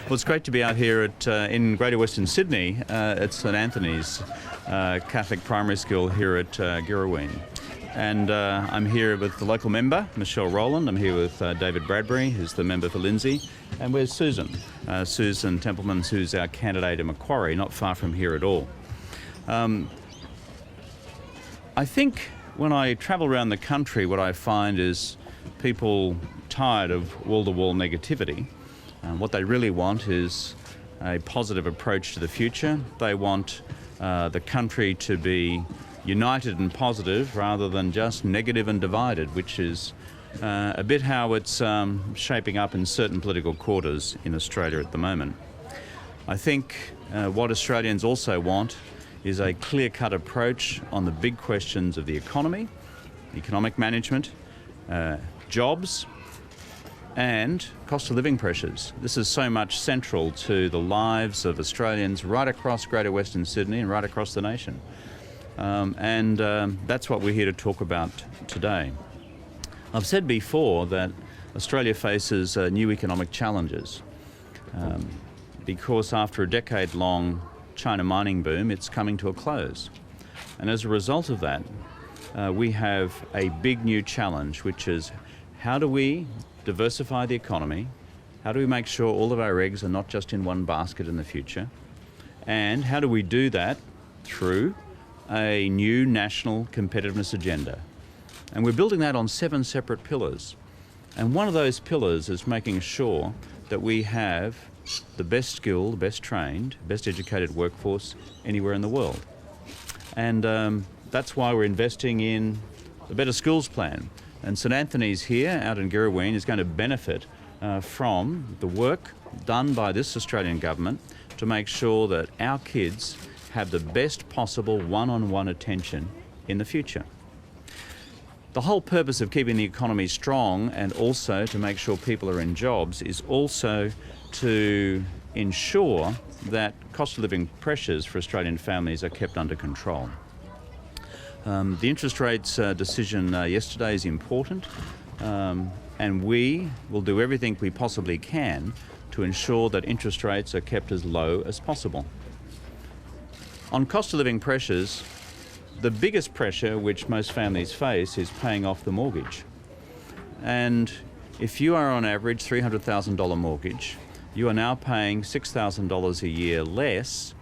Well, it's great to be out here in Greater Western Sydney at St Anthony's Catholic Primary School here at Girrawheen. And I'm here with the local member, Michelle Rowland. I'm here with David Bradbury, who's the member for Lindsay. And where's Susan? Susan Templeman, who's our candidate in Macquarie, not far from here at all. I think when I travel around the country, what I find is people tired of wall-to-wall negativity. What they really want is a positive approach to the future. They want the country to be united and positive rather than just negative and divided, which is a bit how it's shaping up in certain political quarters in Australia at the moment. I think what Australians also want is a clear-cut approach on the big questions of the economy, economic management, jobs, and cost of living pressures. This is so much central to the lives of Australians right across Greater Western Sydney and right across the nation. That's what we're here to talk about today. I've said before that Australia faces new economic challenges because after a decade-long China mining boom, it's coming to a close. And as a result of that, we have a big new challenge, which is how do we diversify the economy? How do we make sure all of our eggs are not just in one basket in the future? And how do we do that through a new national competitiveness agenda? And we're building that on 7 separate pillars. And one of those pillars is making sure that we have the best skilled, the best trained, best educated workforce anywhere in the world. And that's why we're investing in the Better Schools Plan. And St Anthony's here out in Girrawheen is going to benefit from the work done by this Australian government to make sure that our kids have the best possible one-on-one attention in the future. The whole purpose of keeping the economy strong and also to make sure people are in jobs is also to ensure that cost of living pressures for Australian families are kept under control. The interest rates decision yesterday is important, and we will do everything we possibly can to ensure that interest rates are kept as low as possible. On cost of living pressures, the biggest pressure which most families face is paying off the mortgage. And if you are on average $300,000 mortgage, you are now paying $6,000 a year less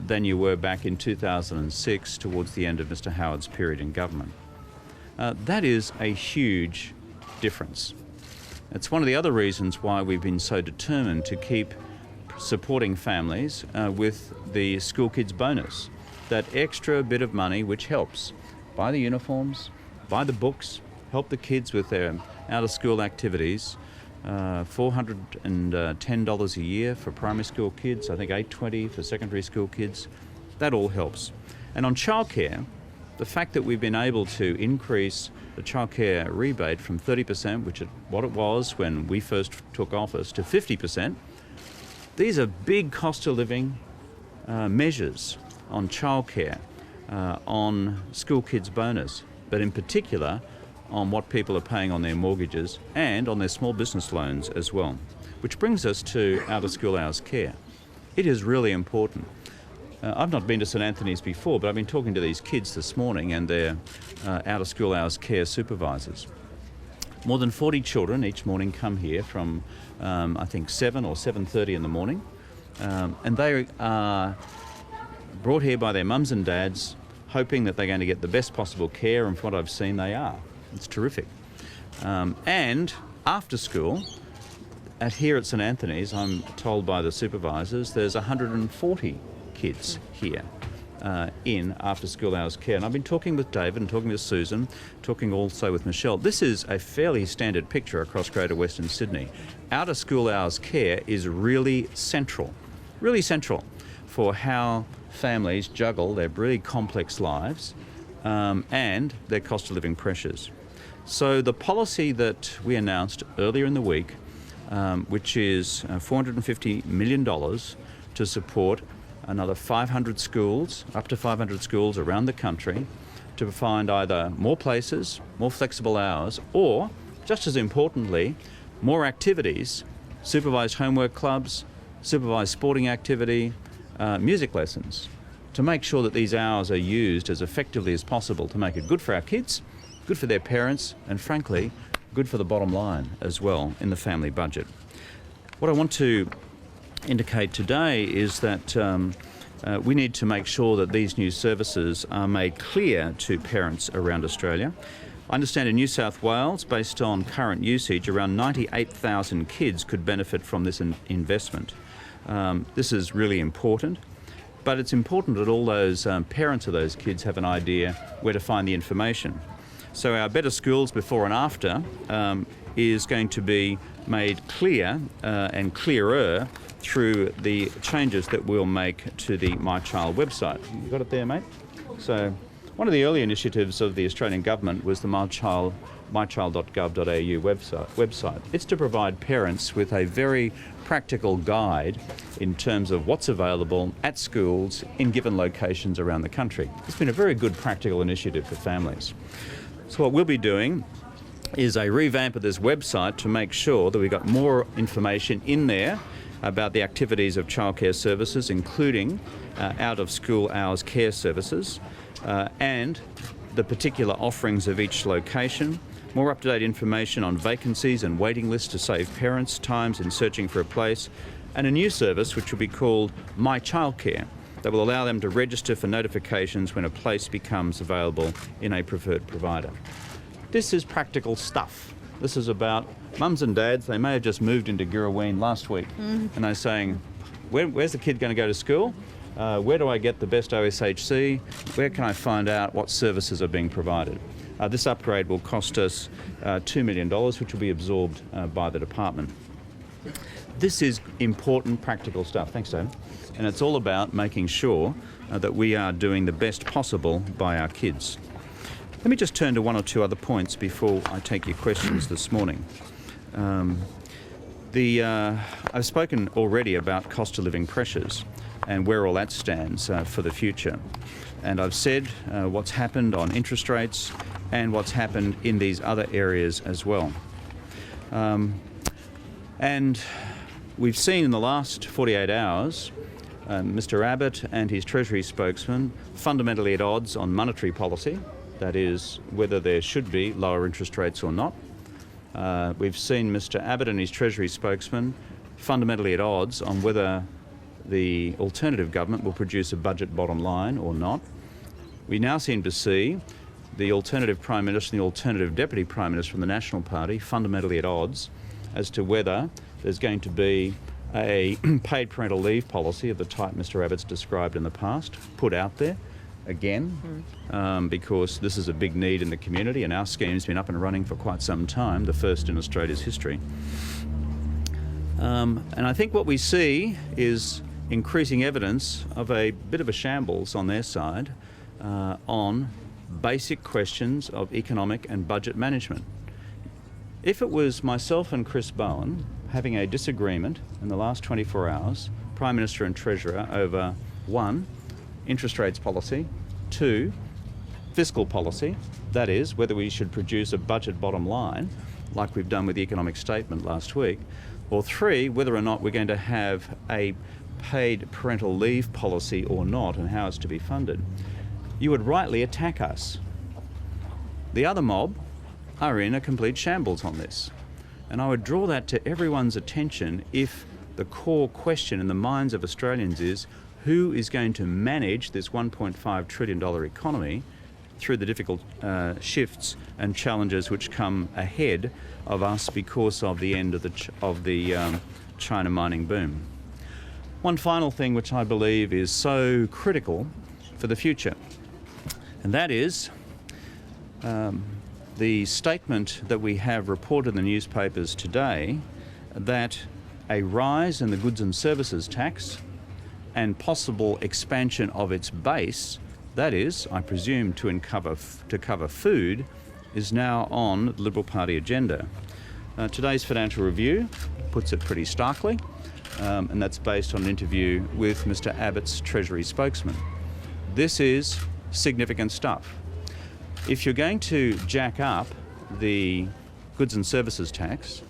than you were back in 2006 towards the end of Mr Howard's period in government. That is a huge difference. It's one of the other reasons why we've been so determined to keep supporting families with the school kids bonus, that extra bit of money which helps buy the uniforms, buy the books, help the kids with their out-of-school activities. $410 a year for primary school kids, I think $820 for secondary school kids. That all helps. And on childcare, the fact that we've been able to increase the childcare rebate from 30%, which is what it was when we first took office, to 50%, these are big cost of living measures on childcare, on school kids bonus, but in particular on what people are paying on their mortgages and on their small business loans as well. Which brings us to out-of-school hours care. It is really important. I've not been to St Anthony's before, but I've been talking to these kids this morning and their out-of-school hours care supervisors. More than 40 children each morning come here from, I think, 7 or 7:30 in the morning, and they are brought here by their mums and dads, hoping that they're going to get the best possible care, and from what I've seen, they are. It's terrific. And after school, here at St Anthony's, I'm told by the supervisors, there's 140 kids here in after school hours care. And I've been talking with David and talking with Susan, talking also with Michelle. This is a fairly standard picture across Greater Western Sydney. Out of school hours care is really central for how families juggle their really complex lives and their cost of living pressures. So the policy that we announced earlier in the week, which is $450 million to support another 500 schools, up to 500 schools around the country, to find either more places, more flexible hours, or, just as importantly, more activities, supervised homework clubs, supervised sporting activity, music lessons, to make sure that these hours are used as effectively as possible to make it good for our kids, good for their parents, and frankly, good for the bottom line as well in the family budget. What I want to indicate today is that we need to make sure that these new services are made clear to parents around Australia. I understand in New South Wales, based on current usage, around 98,000 kids could benefit from this investment. This is really important, but it's important that all those parents of those kids have an idea where to find the information. So our Better Schools Before and After is going to be made clear and clearer through the changes that we'll make to the My Child website. You got it there, mate? So one of the early initiatives of the Australian government was the mychild.gov.au website. It's to provide parents with a very practical guide in terms of what's available at schools in given locations around the country. It's been a very good practical initiative for families. So what we'll be doing is a revamp of this website to make sure that we've got more information in there about the activities of childcare services, including out-of-school hours care services, and the particular offerings of each location, more up-to-date information on vacancies and waiting lists to save parents times in searching for a place, and a new service which will be called My Childcare that will allow them to register for notifications when a place becomes available in a preferred provider. This is practical stuff. This is about mums and dads. They may have just moved into Girraween last week, and they're saying, where's the kid going to go to school? Where do I get the best OSHC? Where can I find out what services are being provided? This upgrade will cost us $2 million, which will be absorbed by the department. This is important practical stuff. Thanks, Dave. And it's all about making sure that we are doing the best possible by our kids. Let me just turn to one or two other points before I take your questions this morning. I've spoken already about cost of living pressures and where all that stands for the future. And I've said what's happened on interest rates and what's happened in these other areas as well. And we've seen in the last 48 hours Mr. Abbott and his Treasury spokesman fundamentally at odds on monetary policy, that is, whether there should be lower interest rates or not. We've seen Mr. Abbott and his Treasury spokesman fundamentally at odds on whether the alternative government will produce a budget bottom line or not. We now seem to see the alternative Prime Minister and the alternative Deputy Prime Minister from the National Party fundamentally at odds as to whether there's going to be a paid parental leave policy of the type Mr. Abbott's described in the past put out there again, because this is a big need in the community and our scheme's been up and running for quite some time, the first in Australia's history. And I think what we see is increasing evidence of a bit of a shambles on their side on basic questions of economic and budget management. If it was myself and Chris Bowen having a disagreement in the last 24 hours, Prime Minister and Treasurer, over 1, interest rates policy, 2, fiscal policy, that is, whether we should produce a budget bottom line, like we've done with the economic statement last week, or 3, whether or not we're going to have a paid parental leave policy or not and how it's to be funded, you would rightly attack us. The other mob are in a complete shambles on this. And I would draw that to everyone's attention if the core question in the minds of Australians is who is going to manage this $1.5 trillion economy through the difficult shifts and challenges which come ahead of us because of the end of the China mining boom. One final thing which I believe is so critical for the future, and that is the statement that we have reported in the newspapers today that a rise in the goods and services tax and possible expansion of its base, that is, I presume to cover food, is now on the Liberal Party agenda. Today's Financial Review puts it pretty starkly, and that's based on an interview with Mr. Abbott's Treasury spokesman. This is significant stuff. If you're going to jack up the goods and services tax,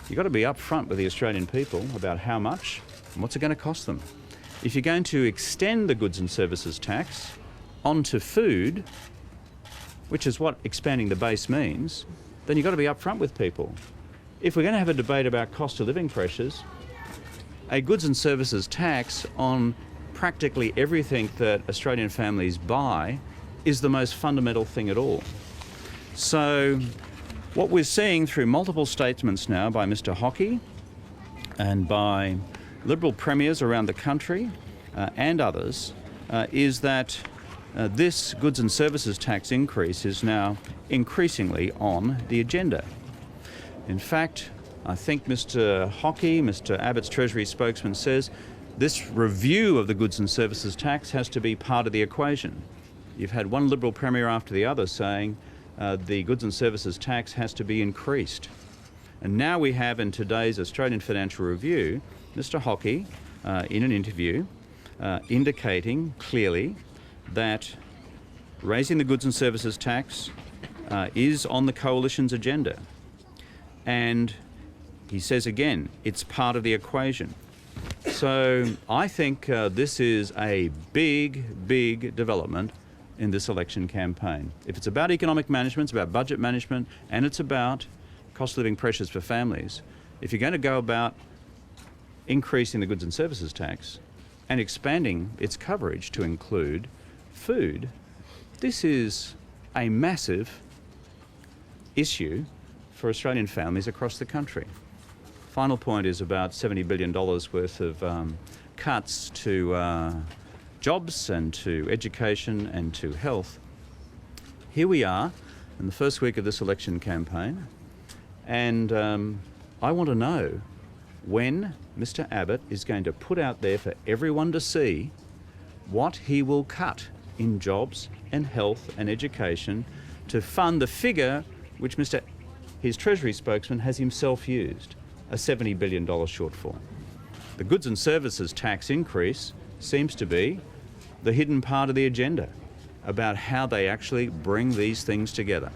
you've got to be upfront with the Australian people about how much And what's it going to cost them? If you're going to extend the goods and services tax onto food, which is what expanding the base means, then you've got to be upfront with people. If we're going to have a debate about cost of living pressures, a goods and services tax on practically everything that Australian families buy is the most fundamental thing at all. So what we're seeing through multiple statements now by Mr. Hockey and by Liberal premiers around the country and others is that this goods and services tax increase is now increasingly on the agenda. In fact, I think Mr. Hockey, Mr. Abbott's Treasury spokesman, says this review of the goods and services tax has to be part of the equation. You've had one Liberal Premier after the other saying the goods and services tax has to be increased. And now we have in today's Australian Financial Review, Mr. Hockey in an interview indicating clearly that raising the goods and services tax is on the Coalition's agenda. And he says again, it's part of the equation. So I think this is a big development in this election campaign. If it's about economic management, it's about budget management, and it's about cost of living pressures for families, if you're going to go about increasing the goods and services tax and expanding its coverage to include food, this is a massive issue for Australian families across the country. Final point is about $70 billion worth of cuts to jobs and to education and to health. Here we are in the first week of this election campaign, and I want to know when Mr. Abbott is going to put out there for everyone to see what he will cut in jobs and health and education to fund the figure which his Treasury spokesman has himself used, a $70 billion shortfall. The goods and services tax increase seems to be the hidden part of the agenda about how they actually bring these things together.